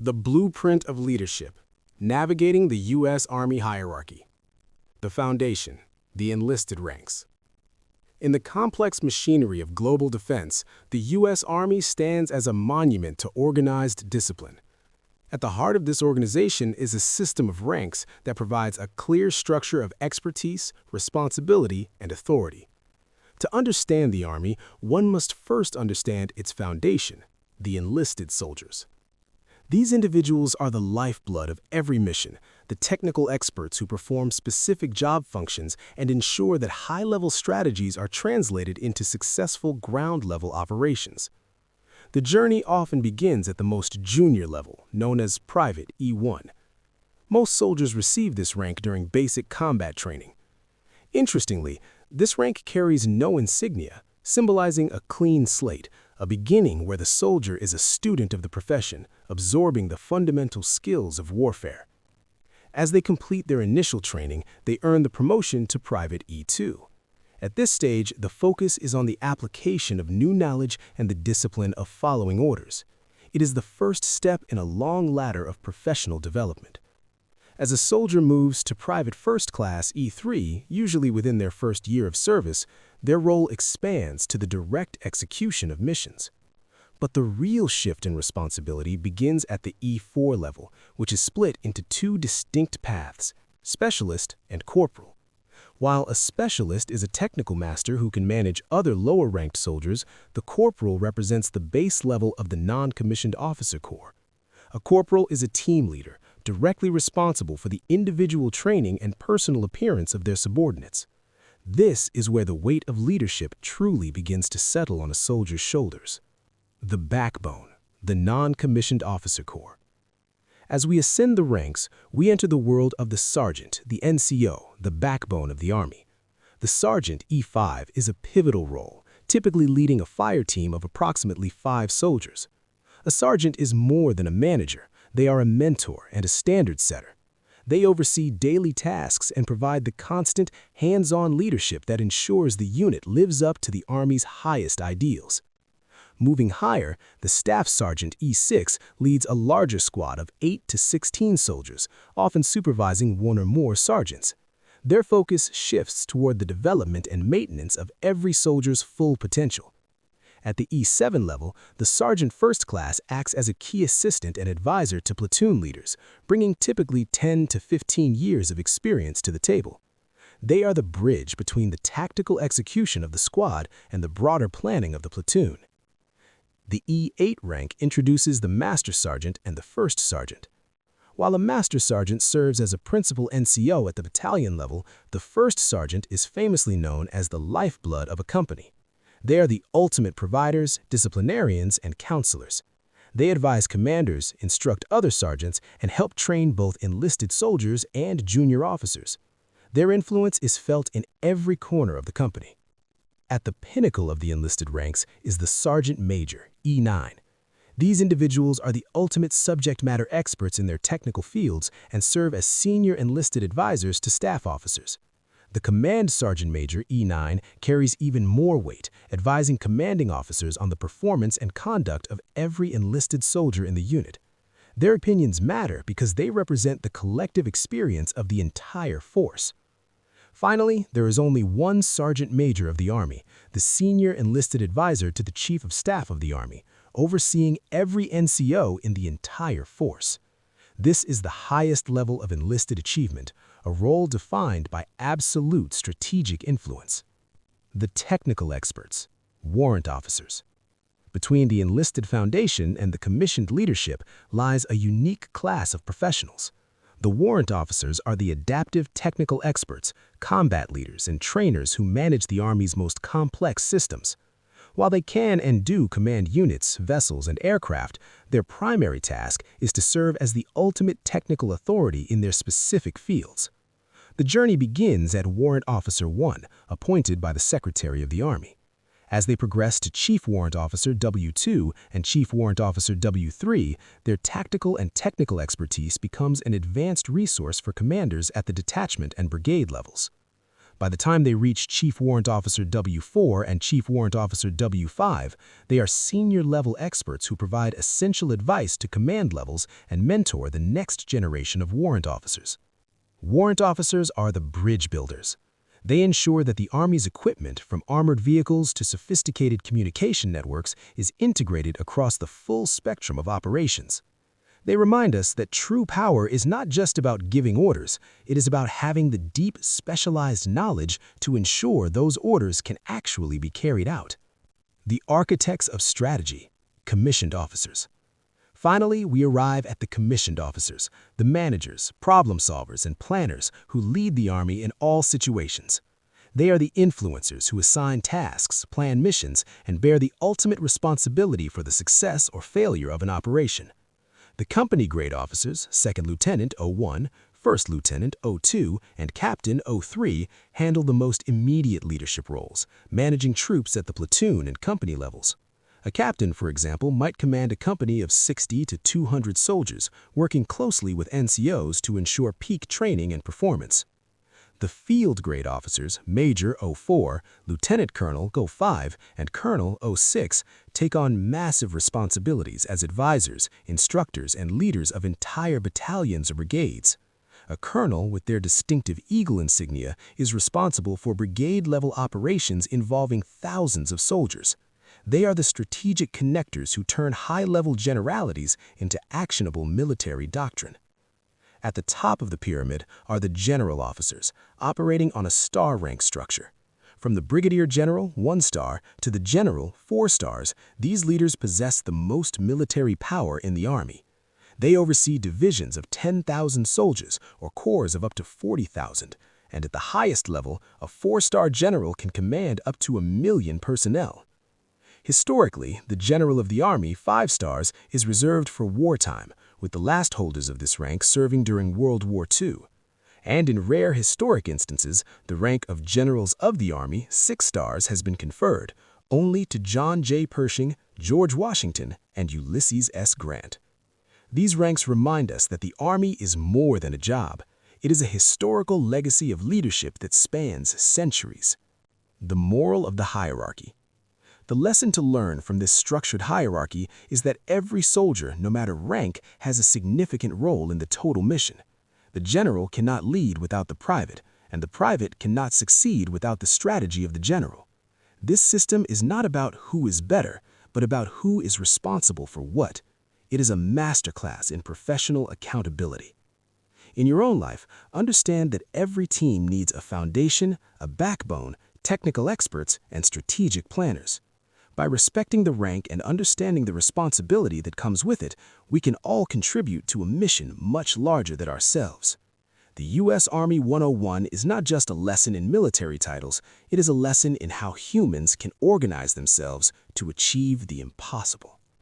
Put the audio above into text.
The Blueprint of Leadership, Navigating the U.S. Army Hierarchy. The Foundation, the Enlisted Ranks. In the complex machinery of global defense, the U.S. Army stands as a monument to organized discipline. At the heart of this organization is a system of ranks that provides a clear structure of expertise, responsibility, and authority. To understand the Army, one must first understand its foundation, the enlisted soldiers. These individuals are the lifeblood of every mission, the technical experts who perform specific job functions and ensure that high-level strategies are translated into successful ground-level operations. The journey often begins at the most junior level, known as Private E-1. Most soldiers receive this rank during basic combat training. Interestingly, this rank carries no insignia, symbolizing a clean slate, a beginning where the soldier is a student of the profession, absorbing the fundamental skills of warfare. As they complete their initial training, they earn the promotion to Private E2. At this stage, the focus is on the application of new knowledge and the discipline of following orders. It is the first step in a long ladder of professional development. As a soldier moves to Private First Class E3, usually within their first year of service, their role expands to the direct execution of missions. But the real shift in responsibility begins at the E4 level, which is split into two distinct paths, Specialist and Corporal. While a Specialist is a technical master who can manage other lower-ranked soldiers, the Corporal represents the base level of the non-commissioned officer corps. A Corporal is a team leader, directly responsible for the individual training and personal appearance of their subordinates. This is where the weight of leadership truly begins to settle on a soldier's shoulders. The backbone, the non-commissioned officer corps. As we ascend the ranks, we enter the world of the sergeant, the NCO, the backbone of the Army. The sergeant, E5, is a pivotal role, typically leading a fire team of approximately 5 soldiers. A sergeant is more than a manager. They are a mentor and a standard setter. They oversee daily tasks and provide the constant, hands-on leadership that ensures the unit lives up to the Army's highest ideals. Moving higher, the Staff Sergeant E6 leads a larger squad of 8 to 16 soldiers, often supervising one or more sergeants. Their focus shifts toward the development and maintenance of every soldier's full potential. At the E7 level, the Sergeant First Class acts as a key assistant and advisor to platoon leaders, bringing typically 10 to 15 years of experience to the table. They are the bridge between the tactical execution of the squad and the broader planning of the platoon. The E8 rank introduces the Master Sergeant and the First Sergeant. While a Master Sergeant serves as a principal NCO at the battalion level, the First Sergeant is famously known as the lifeblood of a company. They are the ultimate providers, disciplinarians, and counselors. They advise commanders, instruct other sergeants, and help train both enlisted soldiers and junior officers. Their influence is felt in every corner of the company. At the pinnacle of the enlisted ranks is the Sergeant Major, E9. These individuals are the ultimate subject matter experts in their technical fields and serve as senior enlisted advisors to staff officers. The Command Sergeant Major, E9, carries even more weight, advising commanding officers on the performance and conduct of every enlisted soldier in the unit. Their opinions matter because they represent the collective experience of the entire force. Finally, there is only one Sergeant Major of the Army, the senior enlisted advisor to the Chief of Staff of the Army, overseeing every NCO in the entire force. This is the highest level of enlisted achievement, a role defined by absolute strategic influence. The technical experts, Warrant Officers. Between the enlisted foundation and the commissioned leadership lies a unique class of professionals. The Warrant Officers are the adaptive technical experts, combat leaders, and trainers who manage the Army's most complex systems. While they can and do command units, vessels, and aircraft, their primary task is to serve as the ultimate technical authority in their specific fields. The journey begins at Warrant Officer 1, appointed by the Secretary of the Army. As they progress to Chief Warrant Officer W2 and Chief Warrant Officer W3, their tactical and technical expertise becomes an advanced resource for commanders at the detachment and brigade levels. By the time they reach Chief Warrant Officer W4 and Chief Warrant Officer W5, they are senior-level experts who provide essential advice to command levels and mentor the next generation of warrant officers. Warrant officers are the bridge builders. They ensure that the Army's equipment, from armored vehicles to sophisticated communication networks, is integrated across the full spectrum of operations. They remind us that true power is not just about giving orders, it is about having the deep, specialized knowledge to ensure those orders can actually be carried out. The architects of strategy, commissioned officers. Finally, we arrive at the commissioned officers, the managers, problem solvers, and planners who lead the Army in all situations. They are the influencers who assign tasks, plan missions, and bear the ultimate responsibility for the success or failure of an operation. The company-grade officers, Second Lieutenant O-1, First Lieutenant O-2, and Captain O-3 handle the most immediate leadership roles, managing troops at the platoon and company levels. A captain, for example, might command a company of 60 to 200 soldiers, working closely with NCOs to ensure peak training and performance. The field-grade officers, Major O4, Lieutenant Colonel O5, and Colonel O6, take on massive responsibilities as advisors, instructors, and leaders of entire battalions or brigades. A colonel with their distinctive eagle insignia is responsible for brigade-level operations involving thousands of soldiers. They are the strategic connectors who turn high-level generalities into actionable military doctrine. At the top of the pyramid are the general officers, operating on a star rank structure. From the brigadier general, 1 star, to the general, 4 stars, these leaders possess the most military power in the Army. They oversee divisions of 10,000 soldiers or corps of up to 40,000, and at the highest level, a 4-star general can command up to 1 million personnel. Historically, the General of the Army, 5 stars, is reserved for wartime, with the last holders of this rank serving during World War II. And in rare historic instances, the rank of Generals of the Army, 6 stars, has been conferred, only to John J. Pershing, George Washington, and Ulysses S. Grant. These ranks remind us that the Army is more than a job. It is a historical legacy of leadership that spans centuries. The moral of the hierarchy. The lesson to learn from this structured hierarchy is that every soldier, no matter rank, has a significant role in the total mission. The general cannot lead without the private, and the private cannot succeed without the strategy of the general. This system is not about who is better, but about who is responsible for what. It is a masterclass in professional accountability. In your own life, understand that every team needs a foundation, a backbone, technical experts, and strategic planners. By respecting the rank and understanding the responsibility that comes with it, we can all contribute to a mission much larger than ourselves. The U.S. Army 101 is not just a lesson in military titles, it is a lesson in how humans can organize themselves to achieve the impossible.